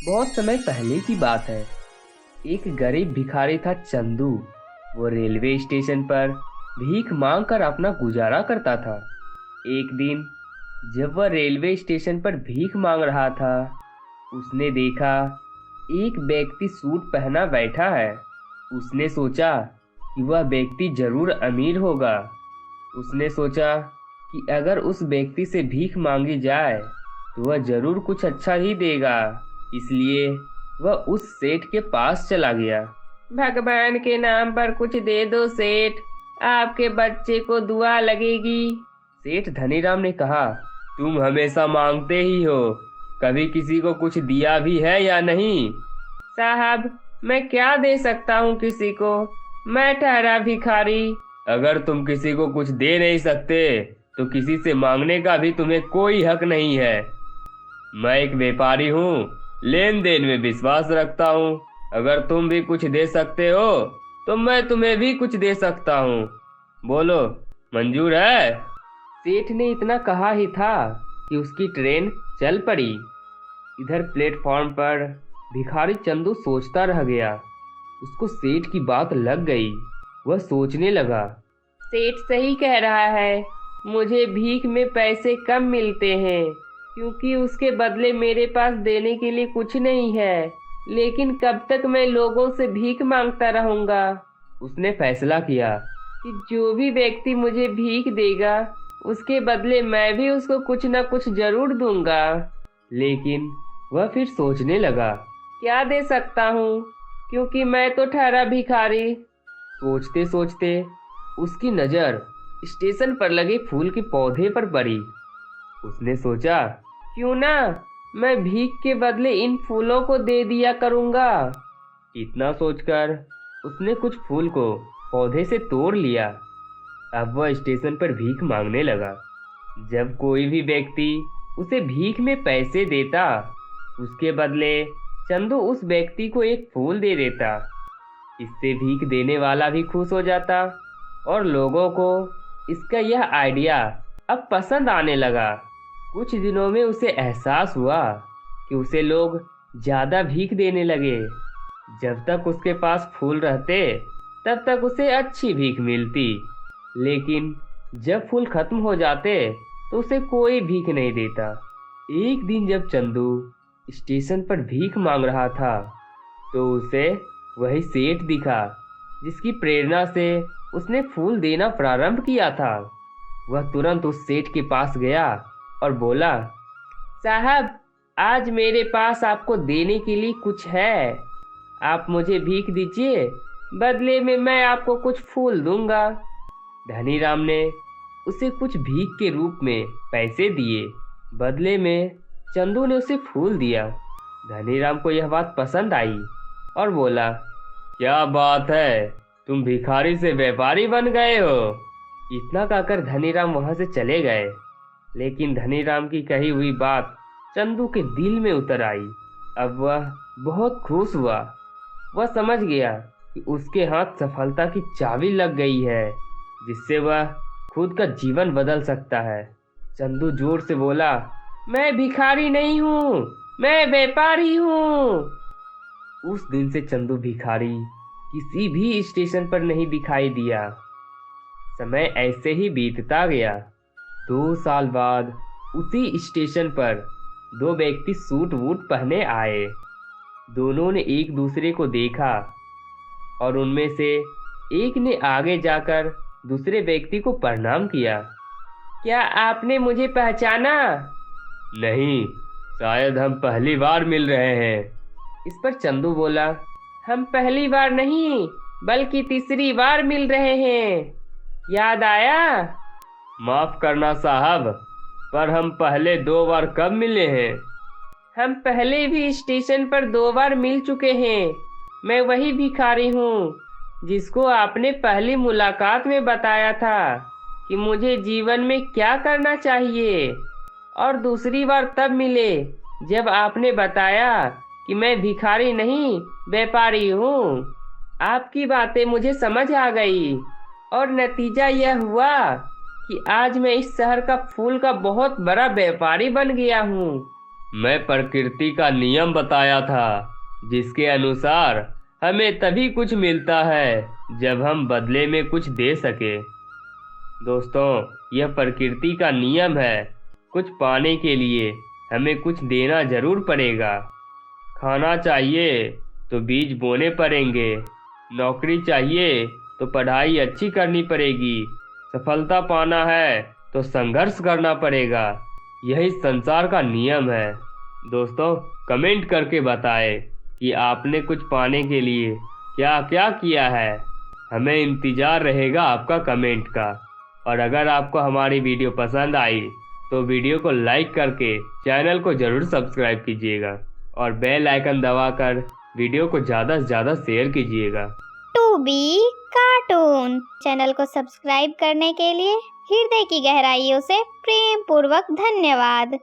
बहुत समय पहले की बात है। एक गरीब भिखारी था चंदू। वो रेलवे स्टेशन पर भीख मांग कर अपना गुजारा करता था। एक दिन जब वह रेलवे स्टेशन पर भीख मांग रहा था, उसने देखा एक व्यक्ति सूट पहना बैठा है। उसने सोचा कि वह व्यक्ति जरूर अमीर होगा। उसने सोचा कि अगर उस व्यक्ति से भीख मांगी जाए तो वह जरूर कुछ अच्छा ही देगा। इसलिए वह उस सेठ के पास चला गया। भगवान के नाम पर कुछ दे दो सेठ, आपके बच्चे को दुआ लगेगी। सेठ धनीराम ने कहा, तुम हमेशा मांगते ही हो, कभी किसी को कुछ दिया भी है या नहीं? साहब, मैं क्या दे सकता हूँ किसी को, मैं ठहरा भिखारी। अगर तुम किसी को कुछ दे नहीं सकते तो किसी से मांगने का भी तुम्हें कोई हक नहीं है। मैं एक व्यापारी हूँ, लेन देन में विश्वास रखता हूँ। अगर तुम भी कुछ दे सकते हो तो मैं तुम्हें भी कुछ दे सकता हूँ। बोलो, मंजूर है? सेठ ने इतना कहा ही था कि उसकी ट्रेन चल पड़ी। इधर प्लेटफॉर्म पर भिखारी चंदू सोचता रह गया। उसको सेठ की बात लग गई। वह सोचने लगा, सेठ सही कह रहा है, मुझे भीख में पैसे कम मिलते हैं क्योंकि उसके बदले मेरे पास देने के लिए कुछ नहीं है। लेकिन कब तक मैं लोगों से भीख मांगता रहूंगा? उसने फैसला किया कि जो भी व्यक्ति मुझे भीख देगा उसके बदले मैं भी उसको कुछ ना कुछ जरूर दूंगा। लेकिन वह फिर सोचने लगा, क्या दे सकता हूँ, क्योंकि मैं तो ठहरा भिखारी। सोचते सोचते उसकी नजर स्टेशन पर लगे फूल के पौधे पर पड़ी। उसने सोचा, क्यों ना मैं भीख के बदले इन फूलों को दे दिया करूंगा। इतना सोचकर उसने कुछ फूल को पौधे से तोड़ लिया। अब वह स्टेशन पर भीख मांगने लगा। जब कोई भी व्यक्ति उसे भीख में पैसे देता, उसके बदले चंदू उस व्यक्ति को एक फूल दे देता। इससे भीख देने वाला भी खुश हो जाता और लोगों को इसका यह आइडिया अब पसंद आने लगा। कुछ दिनों में उसे एहसास हुआ कि उसे लोग ज्यादा भीख देने लगे। जब तक उसके पास फूल रहते तब तक उसे अच्छी भीख मिलती, लेकिन जब फूल खत्म हो जाते तो उसे कोई भीख नहीं देता। एक दिन जब चंदू स्टेशन पर भीख मांग रहा था तो उसे वही सेठ दिखा जिसकी प्रेरणा से उसने फूल देना प्रारंभ किया था। वह तुरंत उस सेठ के पास गया और बोला, साहब, आज मेरे पास आपको देने के लिए कुछ है। आप मुझे भीख दीजिए, बदले में मैं आपको कुछ फूल दूंगा। धनीराम ने उसे कुछ भीख के रूप में पैसे दिए। बदले में चंदू ने उसे फूल दिया। धनीराम को यह बात पसंद आई और बोला, क्या बात है, तुम भिखारी से व्यापारी बन गए हो। इतना कहकर धनीराम वहां से चले गए। लेकिन धनीराम की कही हुई बात चंदू के दिल में उतर आई। अब वह बहुत खुश हुआ। वह समझ गया कि उसके हाथ सफलता की चाबी लग गई है, जिससे वह खुद का जीवन बदल सकता है। चंदू जोर से बोला, मैं भिखारी नहीं हूँ, मैं व्यापारी हूँ। उस दिन से चंदू भिखारी किसी भी स्टेशन पर नहीं दिखाई दिया। समय ऐसे ही बीतता गया। 2 साल बाद उसी स्टेशन पर दो व्यक्ति सूट वूट पहने आए। दोनों ने एक दूसरे को देखा और उनमें से एक ने आगे जाकर दूसरे व्यक्ति को प्रणाम किया। क्या आपने मुझे पहचाना? नहीं, शायद हम पहली बार मिल रहे हैं। इस पर चंदू बोला, हम पहली बार नहीं बल्कि तीसरी बार मिल रहे हैं। याद आया? माफ करना साहब, पर हम पहले 2 बार कब मिले हैं? हम पहले भी स्टेशन पर 2 बार मिल चुके हैं। मैं वही भिखारी हूँ जिसको आपने पहली मुलाकात में बताया था कि मुझे जीवन में क्या करना चाहिए, और दूसरी बार तब मिले जब आपने बताया कि मैं भिखारी नहीं व्यापारी हूँ। आपकी बातें मुझे समझ आ गई और नतीजा यह हुआ कि आज मैं इस शहर का फूल का बहुत बड़ा व्यापारी बन गया हूँ। मैं प्रकृति का नियम बताया था, जिसके अनुसार हमें तभी कुछ मिलता है जब हम बदले में कुछ दे सके। दोस्तों, यह प्रकृति का नियम है। कुछ पाने के लिए हमें कुछ देना जरूर पड़ेगा। खाना चाहिए तो बीज बोने पड़ेंगे, नौकरी चाहिए तो पढ़ाई अच्छी करनी पड़ेगी, सफलता पाना है तो संघर्ष करना पड़ेगा। यही संसार का नियम है। दोस्तों, कमेंट करके बताएं कि आपने कुछ पाने के लिए क्या क्या किया है। हमें इंतज़ार रहेगा आपका कमेंट का। और अगर आपको हमारी वीडियो पसंद आई तो वीडियो को लाइक करके चैनल को ज़रूर सब्सक्राइब कीजिएगा और बेल आइकन दबाकर वीडियो को ज़्यादा से ज़्यादा शेयर कीजिएगा। टू बी कार्टून चैनल को सब्सक्राइब करने के लिए हृदय की गहराइयों से प्रेम पूर्वक धन्यवाद।